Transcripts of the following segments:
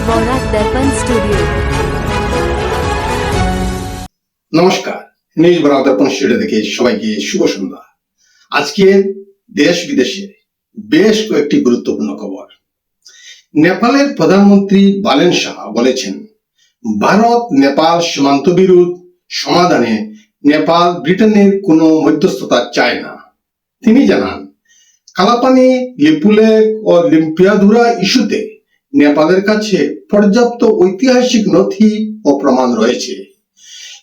বরাক দর্পণ studio. নমস্কার, news Barak দর্পণ studio থেকে সবাইকে শুভ সন্ধ্যা। আজকে দেশ বিদেশে বেশ কয়েকটি গুরুত্বপূর্ণ খবর। নেপালের প্রধানমন্ত্রী বালেন সাহা বলেছেন, ভারত নেপাল সীমান্ত বিরোধ সমাধানে নেপাল ব্রিটেনের কোনো মধ্যস্থতা চায় না। তিনি জানান, কালাপানি, লিপুলেক ও লিম্পিয়াধুরা ইস্যুতে নেপালের কাছে পর্যাপ্ত ঐতিহাসিক নথি ও প্রমাণ রয়েছে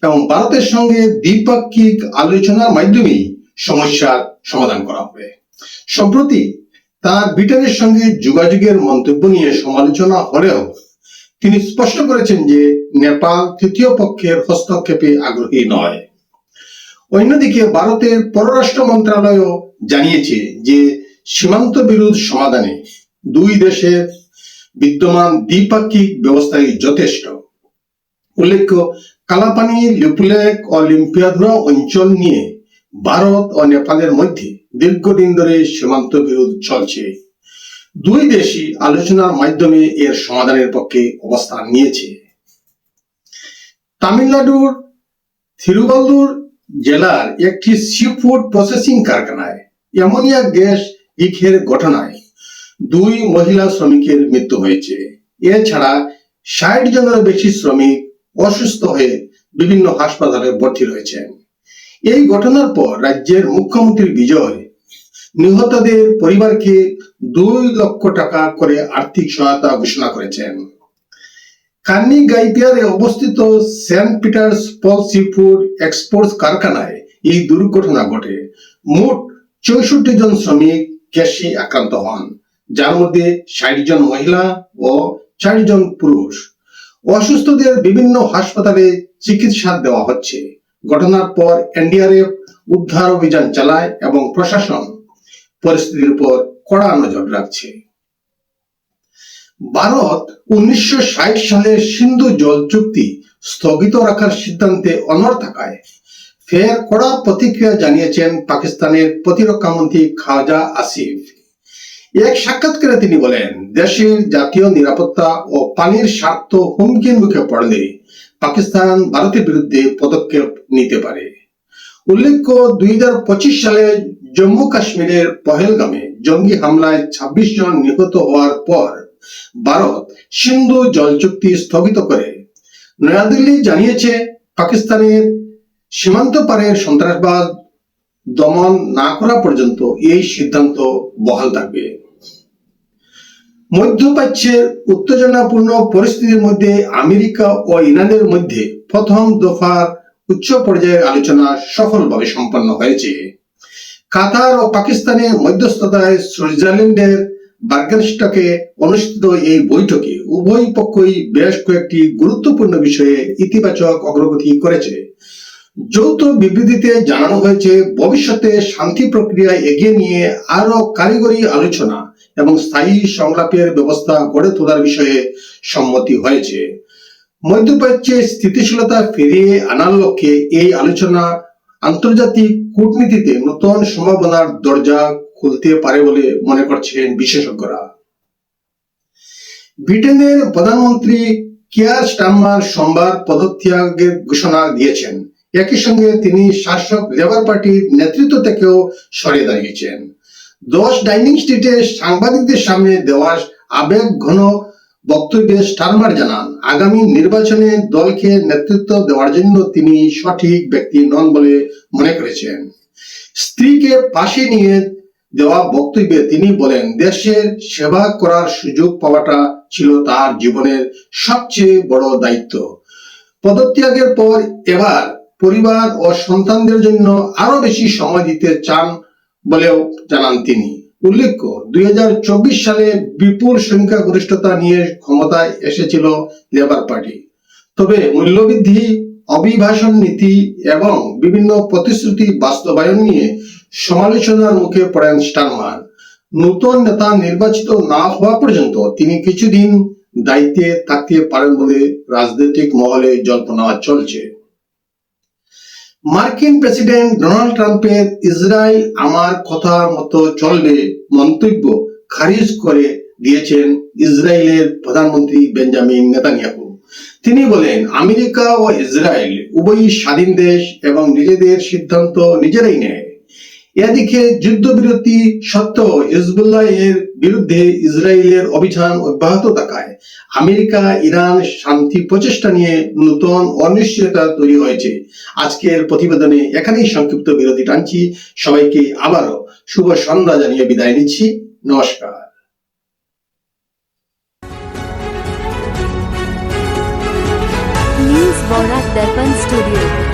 এবং ভারতের সঙ্গে দ্বিপাক্ষিক আলোচনার মাধ্যমেই সমস্যার সমাধান করা হবে। সম্প্রতি তার ব্রিটেনের সঙ্গে যোগাযোগের মন্তব্য নিয়ে সমালোচনা হলেও তিনি স্পষ্ট করেছেন যে নেপাল তৃতীয় পক্ষের হস্তক্ষেপে আগ্রহী নয়। অন্যদিকে ভারতের পররাষ্ট্র মন্ত্রণালয়ও জানিয়েছে যে সীমান্ত বিরোধ সমাধানে দুই দেশের বিদ্যমান দ্বিপাক্ষিক ব্যবস্থাই যথেষ্ট। উল্লেখ্য, কালাপানি, লিপুলেক ও লিম্পিয়াধুরা অঞ্চল নিয়ে ভারত ও নেপালের মধ্যে দীর্ঘদিন ধরে সীমান্ত বিরোধ চলছে। দুই দেশই আলোচনার মাধ্যমে এর সমাধানের পক্ষে অবস্থান নিয়েছে। তামিলনাড়ুর থিরুভাল্লুর জেলার একটি সিফুড প্রসেসিং কারখানায় অ্যামোনিয়া গ্যাস লিকের ঘটনায় দুই মহিলা শ্রমিকের মৃত্যু হয়েছে। এছাড়া ৬০ জনের বেশি শ্রমিক অসুস্থ হয়ে বিভিন্ন হাসপাতালে ভর্তি রয়েছেন। এই ঘটনার পর রাজ্যের মুখ্যমন্ত্রী বিজয় নিহতদের পরিবারকে ২ লক্ষ টাকা করে আর্থিক সহায়তা ঘোষণা করেছেন। কান্নি গাইপিয়ারে অবস্থিত সেন্ট পিটার্স পল সিফুড এক্সপোর্টস কারখানায় এই দুর্ঘটনা ঘটে। মোট ৬৪ জন শ্রমিক গ্যাসে আক্রান্ত হন, যার মধ্যে ৬০ জন মহিলা ও ৪ জন পুরুষ। অসুস্থদের বিভিন্ন হাসপাতালে চিকিৎসা দেওয়া হচ্ছে। ঘটনার পর এনডিআরএফ উদ্ধার অভিযান চালায় এবং প্রশাসন পরিস্থিতির উপর কড়া নজর রাখছে। ভারত ১৯৬০ সালের সিন্ধু জল চুক্তি স্থগিত রাখার সিদ্ধান্তে অনড় থাকায় ফের কড়া প্রতিক্রিয়া জানিয়েছেন পাকিস্তানের প্রতিরক্ষা মন্ত্রী খাজা আসিফ। এক সাক্ষাৎকারে তিনি বলেন, দেশের জাতীয় নিরাপত্তা ও পানির স্বার্থ হুমকির মুখে পড়লে পাকিস্তান ভারতের বিরুদ্ধে পদক্ষেপ নিতে পারে। উল্লেখ্য, ২০২৫ সালে জম্মু কাশ্মীরের পহেলগামে জঙ্গি হামলায় ২৬ জন নিহত হওয়ার পর ভারত সিন্ধু জল চুক্তি স্থগিত করে। নয়াদিল্লি জানিয়েছে, পাকিস্তানের সীমান্ত পারের সন্ত্রাসবাদ দমন না করা পর্যন্ত এই সিদ্ধান্ত বহাল থাকবে। মধ্যপ্রাচ্যের উত্তেজনাপূর্ণ পরিস্থিতির মধ্যে আমেরিকা ও ইরানের মধ্যে প্রথম দফার উচ্চ পর্যায়ের আলোচনা সফলভাবে সম্পন্ন হয়েছে। কাতার ও পাকিস্তানের মধ্যস্থতায় সুইজারল্যান্ডের বার্গেনস্টকে অনুষ্ঠিত এই বৈঠকে উভয় পক্ষই বেশ কয়েকটি গুরুত্বপূর্ণ বিষয়ে ইতিবাচক অগ্রগতি করেছে। যৌথ বিবৃতিতে জানানো হয়েছে, ভবিষ্যতে শান্তি প্রক্রিয়া এগিয়ে নিয়ে আরো কারিগরি আলোচনা এবং স্থায়ী সংলাপের ব্যবস্থা গড়ে তোলার বিষয়ে সম্মতি হয়েছে। মধ্যপ্রাচ্যে স্থিতিশীলতা ফিরিয়ে আনার লক্ষ্যে এই আলোচনা আন্তর্জাতিক কূটনীতিতে নতুন সম্ভাবনার দরজা খুলতে পারে বলে মনে করছেন বিশেষজ্ঞরা। ব্রিটেনের প্রধানমন্ত্রী কিয়ার স্টারমার সোমবার পদত্যাগের ঘোষণা দিয়েছেন। একই সঙ্গে তিনি শাসক লেবার পার্টির নেতৃত্ব থেকেও সরে দাঁড়িয়েছেন। ১০ ডাইনিং স্ট্রিটে সাংবাদিকদের সামনে দেওয়া আবেগ ঘন বক্তব্যে স্টারমার জানান, আগামী নির্বাচনে দলকে নেতৃত্ব দেওয়ার জন্য তিনি সঠিক ব্যক্তি নন বলে মনে করেছেন। স্ত্রীকে পাশে নিয়ে দেওয়া বক্তব্যে তিনি বলেন, দেশের সেবা করার সুযোগ পাওয়াটা ছিল তার জীবনের সবচেয়ে বড় দায়িত্ব। পদত্যাগের পর এবার পরিবার ও সন্তানদের জন্য আরো বেশি সময় দিতে চান বলেও জানান তিনি। উল্লেখ্য, ২০২৪ সালে বিপুল সংখ্যাগরিষ্ঠতা নিয়ে ক্ষমতায় এসেছিল লেবার পার্টি। তবে মূল্যবৃদ্ধি, অভিবাসন নীতি এবং বিভিন্ন প্রতিশ্রুতি বাস্তবায়ন নিয়ে সমালোচনার মুখে পড়েন স্টারমার। নতুন নেতা নির্বাচিত না হওয়া পর্যন্ত তিনি কিছুদিন দায়িত্বে থাকতে পারেন বলে রাজনৈতিক মহলে জল্পনা চলছে। মার্কিন প্রেসিডেন্ট ডোনাল্ড ট্রাম্পের ইসরায়েল আমার কথা মতো চলবে মন্তব্য খারিজ করে দিয়েছেন ইসরায়েলের প্রধানমন্ত্রী বেঞ্জামিন নেতানিয়াহু। তিনি বলেন, আমেরিকা ও ইসরায়েল উভয়ই স্বাধীন দেশ এবং নিজেদের সিদ্ধান্ত নিজেরাই নেয়। এদিকে যুদ্ধবিরতি সত্ত্বেও হিজবুল্লাহ এর বিরুদ্ধে ইসরায়েলের অভিযান অব্যাহত থাকায় আমেরিকা ইরান শান্তি প্রচেষ্টা নিয়ে নতুন অনিশ্চয়তা তৈরি হয়েছে। আজকের প্রতিবেদনে এখানেই সংক্ষিপ্ত বিরতি টানছি। সবাইকে আবারও শুভ সন্ধ্যা জানিয়ে বিদায় নিচ্ছি। নমস্কার। News Borat Darpan Studio.